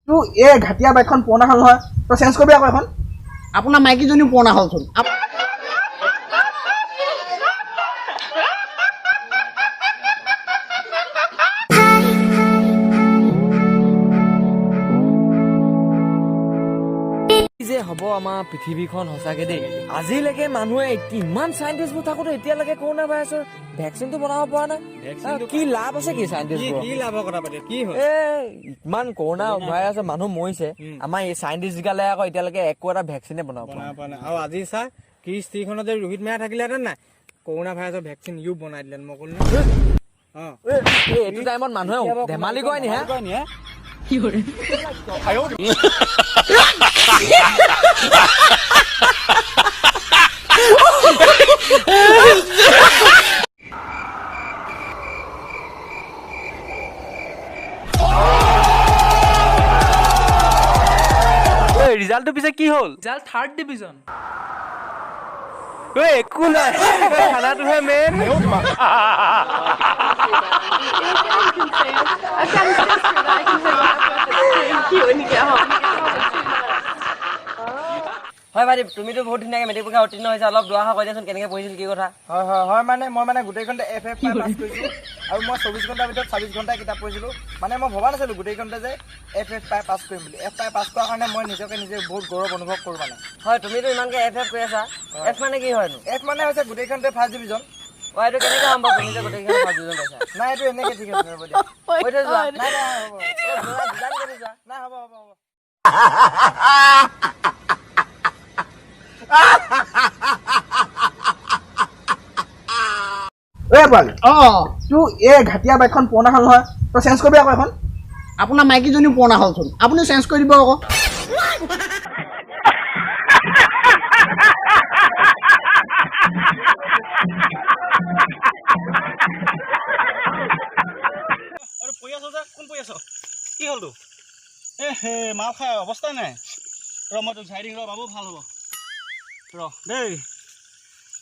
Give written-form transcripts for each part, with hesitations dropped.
তোৰ এই ঘাটিয়া বাইকখন পুৰণা হ'ল নহয়, তই চেঞ্জ কৰিবি আকৌ এখন। আপোনাৰ মাইকীজনীও পুৰণা হ'লচোন। যে হ'ব আমাৰ পৃথিৱীখন সঁচাকে দেই, আজিলৈকে মানুহে কিমান চাইণ্টিষ্টবোৰ থাকোতে এতিয়ালৈকে কৰোণা ভাইৰাছৰ ভেকচিনটো বনাব পৰা নাই। কি লাভ আছে কি চাইণ্টিষ্টবোৰ? কি লাভৰ কথা পাতে? কি হ'ল? ইমান কৰোণা ভাইৰাছৰ মানুহ মৰিছে, আমাৰ এই চাইণ্টিষ্ট গালে আকৌ এতিয়ালৈকে একো এটা ভেকচিনে বনাব পৰা নাই। আৰু আজি চা কৃষ্টিখনত যে ৰোহিত মেহৰা থাকিলেহেঁতেন নাই, কৰোণা ভাইৰাছৰ ভেকচিন ইও বনাই দিলে। মই ক'লো এইটো টাইমত মানুহে ধেমালি কৰে নি? ৰিজাল্টটো পিছে কি হ'ল? Result 3rd division. একো নাই, খানাটোহে মেইন। হয় বাইদেউ, তুমিতো বহুত ধুনীয়াকৈ মেট্ৰিক পৰীক্ষা উত্তীৰ্ণ হৈছে, অলপ দুআষাৰ কৈ দিয়াচোন কেনেকৈ পঢ়িছিল, কি কথা? হয় মই গোটেইখনতে FF পাই পাছ কৰিছোঁ আৰু মই 24 ঘণ্টাৰ ভিতৰত 26 ঘণ্টা কিতাপ পঢ়িছিলোঁ। মানে মই ভবা নাছিলোঁ গোটেইখনতে যে FF পাই পাছ কৰিম বুলি। F পাই পাছ কৰাৰ কাৰণে মই নিজে বহুত গৌৰৱ অনুভৱ কৰোঁ মানে। হয়, তুমিতো ইমানকৈ FF কৰি আছা, F মানে কি হয়নো? F মানে হৈছে গোটেইখনতে 1st ডিভিজন। এইটো কেনেকৈ সম্ভৱ? তুমি যে গোটেইখন 1st ডিভিজন পাইছা? নাই, এইটো এনেকৈ ঠিক আছে, হ'ব দিয়া। কৈ থৈ যোৱা। নাই হ'ব। পোৱালি তোৰ এই ঘাটিয়া বাইকখন পুৰণা হ'ল নহয়, তই চেঞ্জ কৰিবি আকৌ এখন। আপোনাৰ মাইকীজনীও পুৰণা হ'লচোন, আপুনিও চেঞ্জ কৰি দিব আকৌ। কি হ'ল তো? মাল খাই অৱস্থাই নাই। মই তোক চাই দিম বাবু, ভাল হ'ব দেই।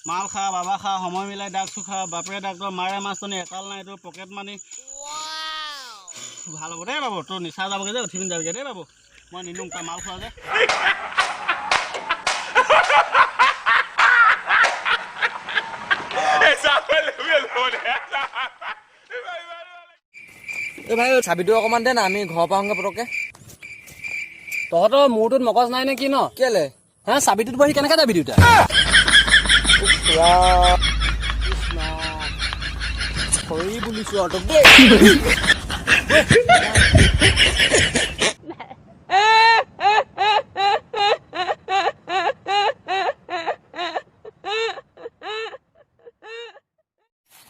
মাল খা, বাবা খা, সময় মিলাই ডাকছো খা, বাপেৰে ডাক্তৰ, মাৰে মাছটনি, একাল নাই তোৰ পকেট মানি। ভাল হ'ব দেই বাবু, তোৰ নিচা যাবগৈ যে, উঠি পিনি যাবগৈ দেই বাবু। মই নিদিওঁ তই মাল খোৱা যে। ভাই চাবিটো অকণমান দে না, আমি ঘৰৰ পৰা আহোঁগৈ পটককৈ। তহঁতৰ মূৰটোত মগজ নাই নে কি ন? কেলে চাবিটোত বহি কেনেকৈ যাবি দুটা? খৰি বুলিছোঁ আৰু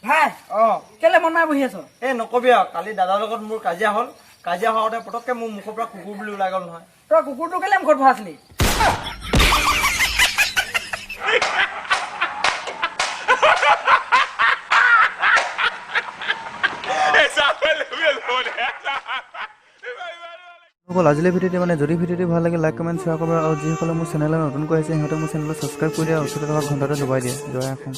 ভাই কেলে মন নাই বহি আছ? নকবি আৰু, কালি দাদাৰ লগত মোৰ কাজিয়া হ'ল। কাজিয়া হওঁতে পটককে মোৰ মুখৰ পৰা কুকুৰ বুলি ওলাই গ'ল নহয়। তই কুকুৰটো কেলে মুখত ভৰাইছিলি? আজিলৈ ভিডিঅ'টি যদি ভিডিঅ'টি ভাল লাগে লাইক কমেণ্ট শ্বেয়াৰ কৰিব আৰু যিসকলে মোৰ চেনেলত নতুনকৈ আহিছে সিহঁতে মোৰ চেনেলত ছাবস্ক্ৰাইব কৰি দিয়া, ওচৰতে থকা ঘণ্টাটো দবাই দিয়ে। জয় অসম।